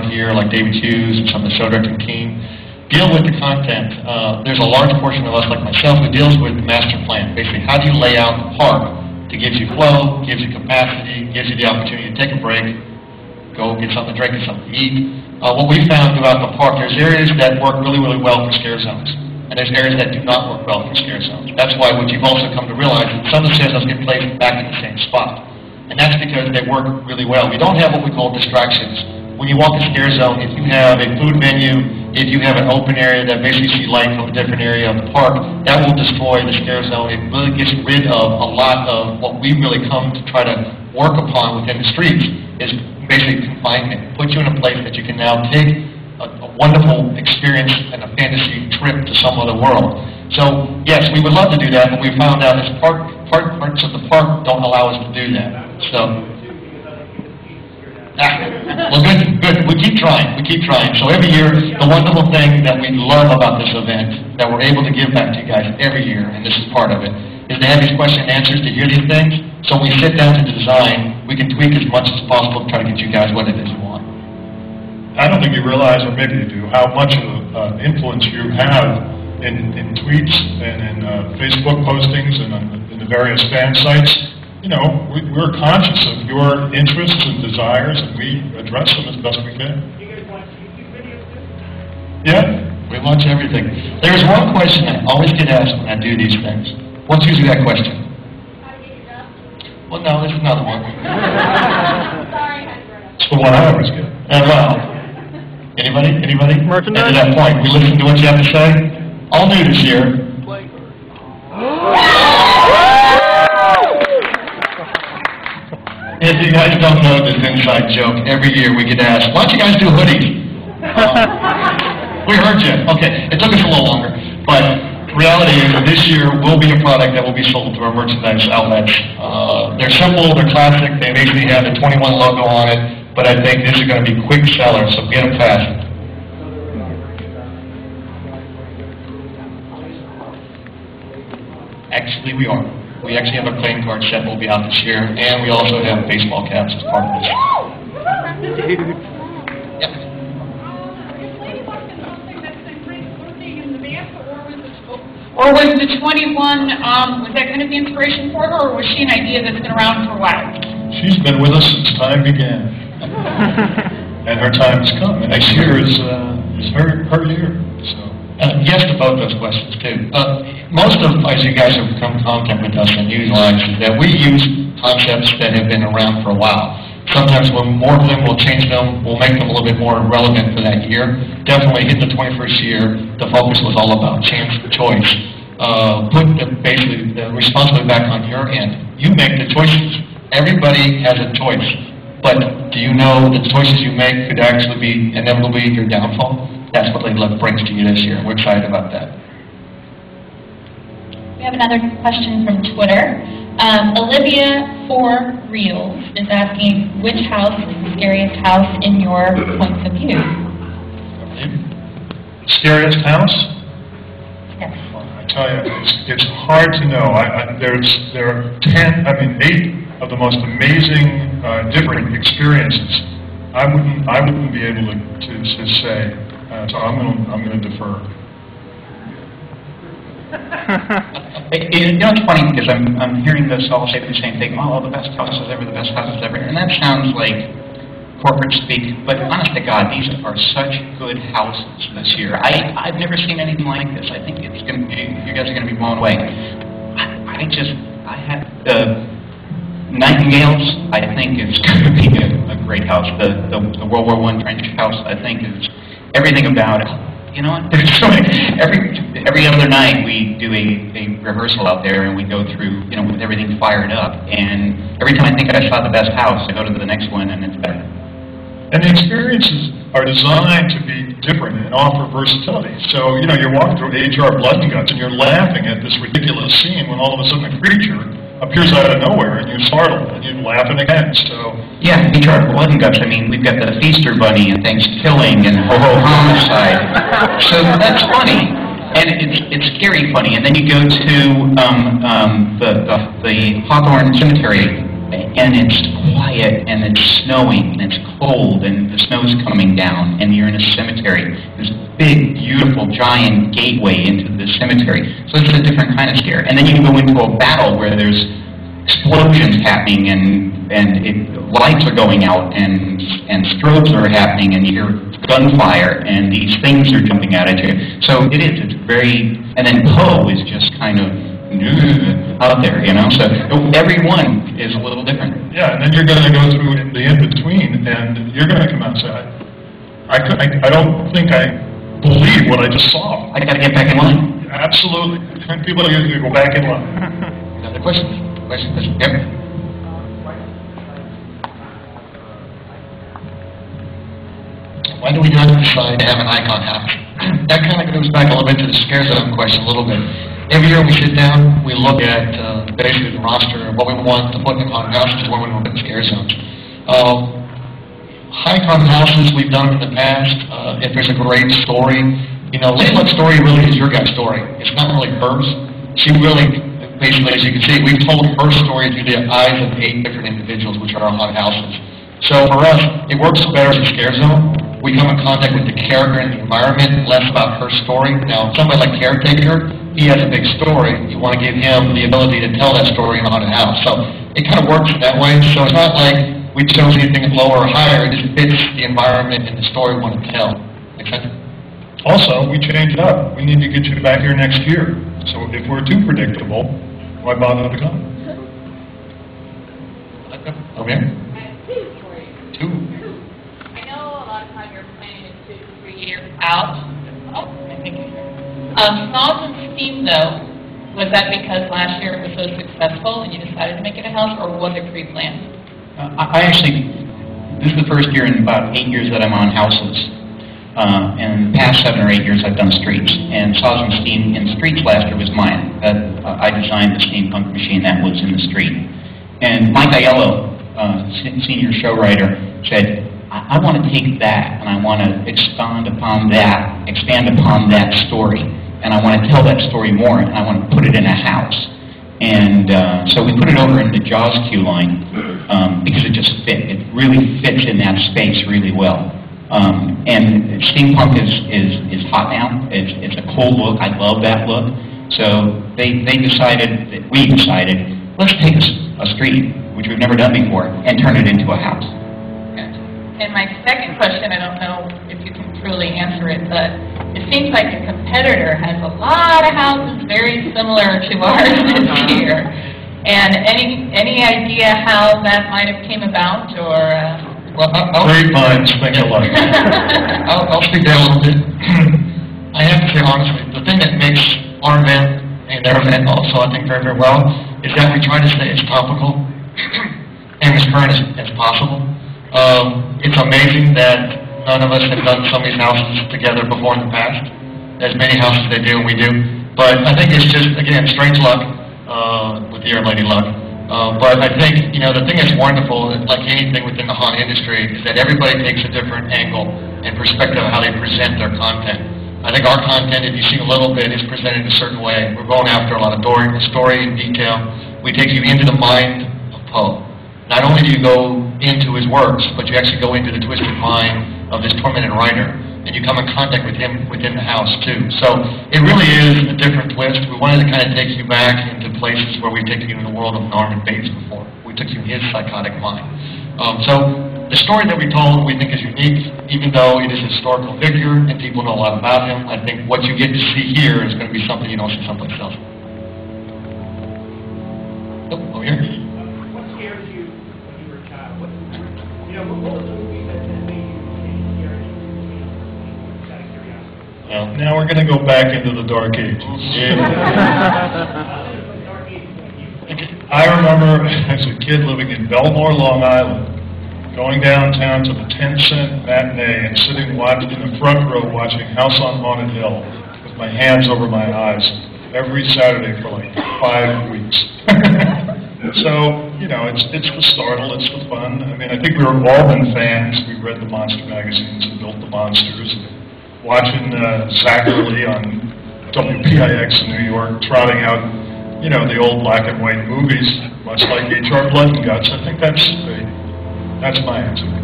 around here, like David Hughes and some of the show directing team, deal with the content. There's a large portion of us, like myself, who deals with the master plan. Basically, how do you lay out the park that gives you flow, gives you capacity, gives you the opportunity to take a break, go get something to drink and something to eat. What we found throughout the park, there's areas that work really, really well for scare zones, and there's areas that do not work well for scare zones. That's why what you've also come to realize is some of the scare zones get placed back in the same spot. And that's because they work really well. We don't have what we call distractions. When you walk a scare zone, if you have a food menu, if you have an open area that basically see light from a different area of the park, that will destroy the scare zone. It really gets rid of a lot of what we really come to try to work upon within the streets, is basically confinement. Put you in a place that you can now take a wonderful experience and a fantasy trip to some other world. So, yes, we would love to do that, but we found out is parts of the park don't allow us to do that. So, well, good. We keep trying. So every year, the wonderful thing that we love about this event, that we're able to give back to you guys every year, and this is part of it, is to have these question and answers, to hear these things. So when we sit down to design, we can tweak as much as possible to try to get you guys what it is you want. I don't think you realize, or maybe you do, how much of influence you have in tweets and in Facebook postings and in the various fan sites. You know, we're conscious of your interests and desires, and we address them as best we can. You guys watch YouTube videos too? Yeah. We watch everything. There's one question I always get asked when I do these things. What's usually that question? How to get your dust? Well, no, there's another one. Sorry, I brought up. It's the one I always get. Well, anybody? Merchandise? And to that point, we listen to what you have to say. All new this year. If you guys don't know this inside joke, every year we get asked, why don't you guys do hoodies? We heard you. Okay, it took us a little longer. But the reality is that this year will be a product that will be sold through our merchandise outlets. They're simple, they're classic, they basically have the 21 logo on it, but I think this is going to be quick sellers, so get them fast. Actually, we are. We actually have a playing card set that will be out this year, and we also have baseball caps as part of this. Yep. Or was the 21, was that going to be inspiration for her, or was she an idea that's been around for a while? She's been with us since time began. And her time has come. And next year is her year. So. Yes to both those questions, too. Most of, as you guys have come in contact with us and utilize, is that we use concepts that have been around for a while. Sometimes we'll morph them, we'll change them, we'll make them a little bit more relevant for that year. Definitely in the 21st year, the focus was all about chance of choice. Put basically the responsibility back on your end. You make the choices. Everybody has a choice. But do you know the choices you make could actually be inevitably your downfall? That's what Lady Luck brings to you this year. We're excited about that. We have another question from Twitter. Olivia for Reels is asking, which house is the scariest house in your points of view? Scariest house? Yes. I tell you, it's hard to know. There are 8 of the most amazing, different experiences. I wouldn't be able to say. So I'm going to defer. You know, it's funny because I'm hearing this all say the same thing. Oh, the best houses ever, the best houses ever, and that sounds like corporate speak. But honest to God, these are such good houses this year. I've never seen anything like this. I think it's going to be, you guys are going to be blown away. I had Nightingales. I think is going to be a great house. The World War I trench house, I think, is everything about it. You know what? There's so many, every other night we do a rehearsal out there and we go through, you know, with everything fired up. And every time I think I saw the best house, I go to the next one and it's better. And the experiences are designed to be different and offer versatility. So, you know, you're walking through HR Blood and Guts and you're laughing at this ridiculous scene when all of a sudden a creature appears out of nowhere and you're startled and you're laughing again. So yeah, HR Blood and Guts. I mean, we've got the Feaster Bunny and Thanksgiving and Ho-Ho Homicide. So that's funny, and it's scary funny. And then you go to the Hawthorne Cemetery and it's quiet, and it's snowing, and it's cold, and the snow's coming down, and you're in a cemetery. This big, beautiful, giant gateway into the cemetery. So it's a different kind of scare. And then you can go into a battle where there's explosions happening, and lights are going out, and strobes are happening, and you hear gunfire, and these things are jumping out at you. So it's very, and then Poe is just kind of out there, you know, so every one is a little different. Yeah, and then you're going to go through the in-between, and you're going to come out and say, I don't think I believe what I just saw. I got to get back in line. Absolutely. People are going to go back in line. Another question? Yep. Why do we not decide to have an icon house? That kind of goes back a little bit to the scare zone question a little bit. Every year we sit down, we look at basically the roster of what we want to put in haunted houses, what we want to put in scare zones. High haunted houses, we've done them in the past. If there's a great story, you know, Layla's story really is your guy's story. It's not really hers. She really, basically, as you can see, we've told her story through the eyes of 8 different individuals, which are our haunted houses. So for us, it works better as a scare zone. We come in contact with the character and the environment, less about her story. Now, somebody like Caretaker, he has a big story. You want to give him the ability to tell that story in a haunted house. So it kind of works that way. So it's not like we chose anything lower or higher. It just fits the environment and the story we want to tell. Make sense? Also, we change it up. We need to get you back here next year. So if we're too predictable, why bother to come? Over here. I have 2 for you. 2. I know a lot of time you're planning it 2 to 3 years Out. Oh, I think Salt and Steam, though, was that because last year it was so successful and you decided to make it a house, or was it pre-planned? I actually, this is the first year in about 8 years that I'm on houses. And the past 7 or 8 years I've done streets. And Saws and Steam in streets last year was mine. I designed the steampunk machine that was in the street. And Mike Aiello, senior show writer, said, I want to take that and I want to expand upon that story. And I want to tell that story more, and I want to put it in a house. And so we put it over in the Jaws queue line because it just fit. It really fits in that space really well. And steampunk is hot now. It's a cool look. I love that look. So we decided, let's take a street, which we've never done before, and turn it into a house. And my second question, I don't know if you can truly answer it, but it seems like a competitor has a lot of houses very similar to ours this year. And any idea how that might have came about, or? Well, Great minds think alike. I'll speak there a little bit. I have to say honestly, the thing that makes our event and their event also, I think, very, very well, is that we try to stay as topical and as current as possible. It's amazing that none of us have done some of these houses together before in the past. As many houses they do and we do. But I think it's just, again, strange luck with your lady luck. But I think, you know, the thing that's wonderful, like anything within the haunt industry, is that everybody takes a different angle and perspective of how they present their content. I think our content, if you see a little bit, is presented in a certain way. We're going after a lot of story and detail. We take you into the mind of Poe. Not only do you go into his works, but you actually go into the twisted mind of this tormented writer, and you come in contact with him within the house, too. So it really is a different twist. We wanted to kind of take you back into places where we've taken you in the world of Norman Bates before. We took you in his psychotic mind. So the story that we told we think is unique, even though it is a historical figure and people know a lot about him. I think what you get to see here is going to be something you don't see someplace else. Oh, over here. What scared you when you were a child? What was the movie that made you scared you? Out of curiosity. Well, now we're going to go back into the Dark Ages. I remember as a kid living in Belmore, Long Island, going downtown to the 10-cent matinee and sitting in the front row watching House on Haunted Hill with my hands over my eyes every Saturday for like 5 weeks. So, you know, it's the startle, it's the fun. I mean, I think we were all been fans. We read the monster magazines and built the monsters. Watching Zachary on WPIX in New York, trotting out you know, the old black and white movies, much like H.R. Blood and Guts. I think that's my answer.